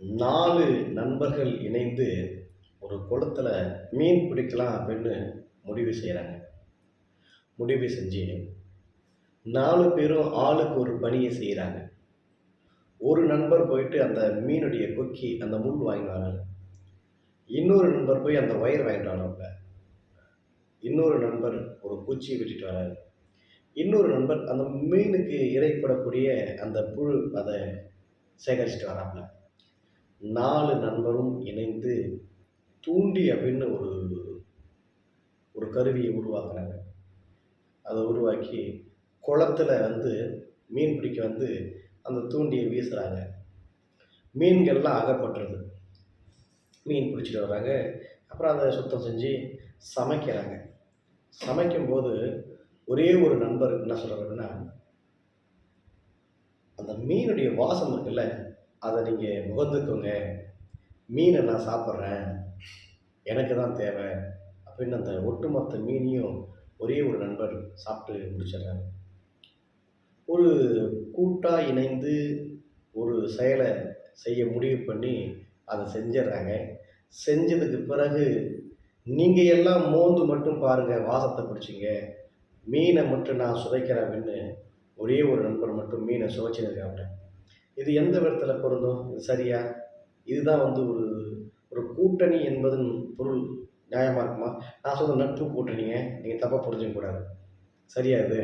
4 நண்பர்கள் இணைந்து ஒரு குளத்துல மீன் பிடிக்கலாம் அப்படின்னு முடிவு செய்றாங்க. முடிவு செஞ்சு 4 பேரும் ஆளுக்கு ஒரு பணிய செய்றாங்க. ஒரு நண்பர் போயிட்டு அந்த மீனுடைய கொக்கி, அந்த முள் வாங்கின்னு வராரு. இன்னொரு நண்பர் போய் அந்த வயர் வாங்கிட்டு வராப்ல. இன்னொரு நண்பர் ஒரு குச்சிய வெட்டிட்டு வராரு. இன்னொரு நண்பர் அந்த மீனுக்கு இரைப்படக்கூடிய அந்த புழு அத சேகரிச்சுட்டு வராப்ல. 4 நண்பரும் இணைந்து தூண்டி அப்படின்னு ஒரு ஒரு கருவிய உருவாக்குறாங்க. அத உருவாக்கி குளத்துல வந்து மீன் பிடிக்க வந்து அந்த தூண்டிய வீசுறாங்க. மீன்கள்லாம் அகப்பட்டுருது. மீன் பிடிச்சிட்டு வர்றாங்க. அப்புறம் அத சுத்தம் செஞ்சு சமைக்கிறாங்க. சமைக்கும்போது ஒரே ஒரு நண்பர் என்ன சொல்றாருன்னா, "அந்த மீனுடைய வாசம் இருக்குல்ல, அத நீங்க முகந்துக்கோங்க. மீன நான் சாப்பிடுறேன். எனக்கு தான் தேவ." அப்படின்னு அந்த ஒட்டுமொத்த மீனையும் ஒரே ஒரு நண்பர் சாப்பிட்டு முடிச்சிடுறாரு. ஒரு கூட்டா இணைந்து ஒரு செயல செய்ய முடிவு பண்ணி அத செஞ்சிடுறாங்க. செஞ்சதுக்கு பிறகு, "நீங்க எல்லாம் மோந்து மட்டும் பாருங்க, வாசத்த பிடிச்சுங்க. மீன மட்டும் நான் சுவைக்கிறேன்" அப்படின்னு ஒரே ஒரு நண்பர் மட்டும் மீன சுவைச்சுன்னு இருக்காப்புல. இது எந்த விதத்தில பொருந்தும்? இது சரியா? இதுதான் வந்து ஒரு ஒரு கூட்டணி என்பதன் பொருள் நியாயமா இருக்குமா? நான் சொல்றது நட்பு கூட்டணிங்க. நீங்க தப்பா புரிஞ்சுக்க கூடாது. சரியா இது?